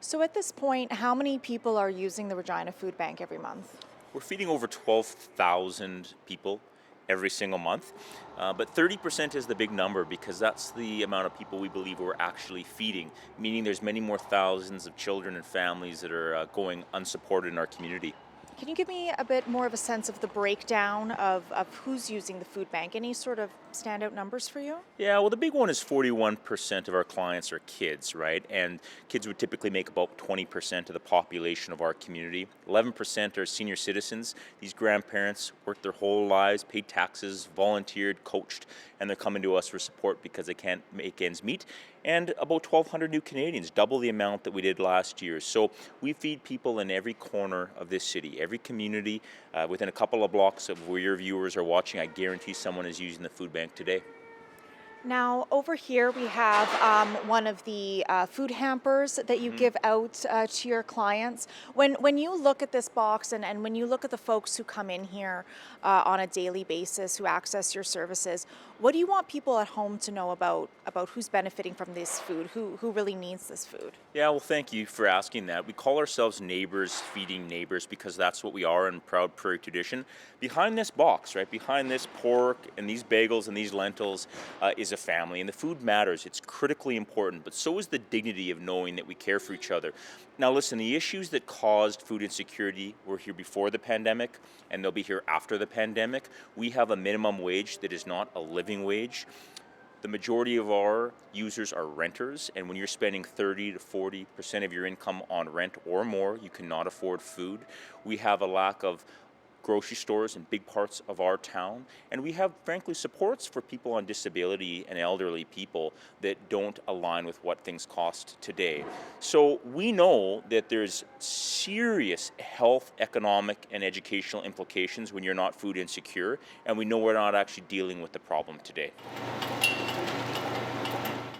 So at this point, how many people are using the Regina Food Bank every month? We're feeding over 12,000 people every single month, but 30% is the big number because that's the amount of people we believe we're actually feeding, meaning there's many more thousands of children and families that are going unsupported in our community. Can you give me a bit more of a sense of the breakdown of who's using the food bank? Any sort of standout numbers for you? Yeah, well, the big one is 41% of our clients are kids, right? And kids would typically make about 20% of the population of our community. 11% are senior citizens. These grandparents worked their whole lives, paid taxes, volunteered, coached, and they're coming to us for support because they can't make ends meet. And about 1,200 new Canadians, double the amount that we did last year. So we feed people in every corner of this city, every community, within a couple of blocks of where your viewers are watching. I guarantee someone is using the food bank today. Now, over here we have one of the food hampers that you give out to your clients. When you look at this box and when you look at the folks who come in here on a daily basis, who access your services, what do you want people at home to know about who's benefiting from this food, who really needs this food? Yeah, well, thank you for asking that. We call ourselves neighbors feeding neighbors because that's what we are in proud Prairie tradition. Behind this box, right, behind this pork and these bagels and these lentils is a family, and the food matters. It's critically important, but so is the dignity of knowing that we care for each other. Now, listen, the issues that caused food insecurity were here before the pandemic, and they'll be here after the pandemic. We have a minimum wage that is not a living wage. The majority of our users are renters, and when you're spending 30 to 40% of your income on rent or more, you cannot afford food. We have a lack of grocery stores in big parts of our town, and we have, frankly, supports for people on disability and elderly people that don't align with what things cost today. So we know that there's serious health, economic, and educational implications when you're not food insecure, and we know we're not actually dealing with the problem today.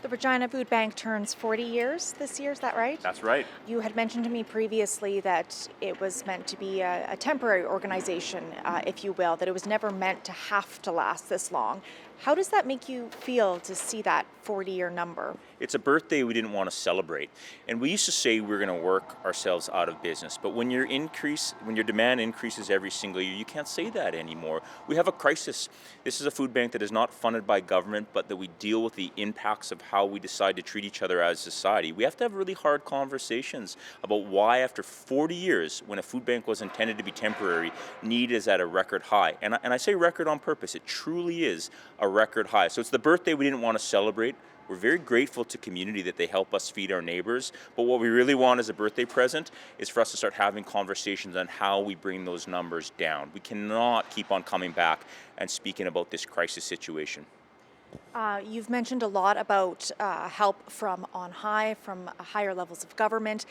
The Regina Food Bank turns 40 years this year, is that right? That's right. You had mentioned to me previously that it was meant to be a temporary organization, if you will, that it was never meant to have to last this long. How does that make you feel to see that 40-year number? It's a birthday we didn't want to celebrate. And we used to say we're going to work ourselves out of business. But when your demand increases every single year, you can't say that anymore. We have a crisis. This is a food bank that is not funded by government, but that we deal with the impacts of how we decide to treat each other as a society. We have to have really hard conversations about why, after 40 years, when a food bank was intended to be temporary, need is at a record high. And I say record on purpose. It truly is a record high. So it's the birthday we didn't want to celebrate. We're very grateful to community that they help us feed our neighbors, but what we really want as a birthday present is for us to start having conversations on how we bring those numbers down. We cannot keep on coming back and speaking about this crisis situation. You've mentioned a lot about help from on high, from higher levels of government.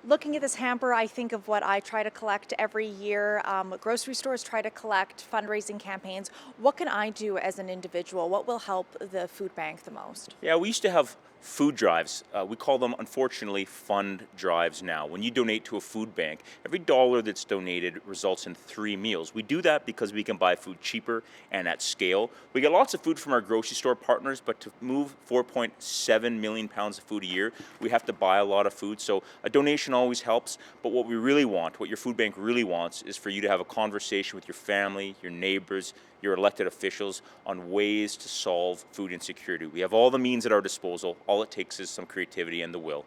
Looking at this hamper, I think of what I try to collect every year, what grocery stores try to collect, fundraising campaigns. What can I do as an individual? What will help the food bank the most? Yeah, we used to have food drives. We call them, unfortunately, fund drives now. When you donate to a food bank, every dollar that's donated results in 3 meals. We do that because we can buy food cheaper and at scale. We get lots of food from our grocery store partners, but to move 4.7 million pounds of food a year, we have to buy a lot of food. So a donation always helps, but what we really want, what your food bank really wants, is for you to have a conversation with your family, your neighbors, your elected officials on ways to solve food insecurity. We have all the means at our disposal. All it takes is some creativity and the will.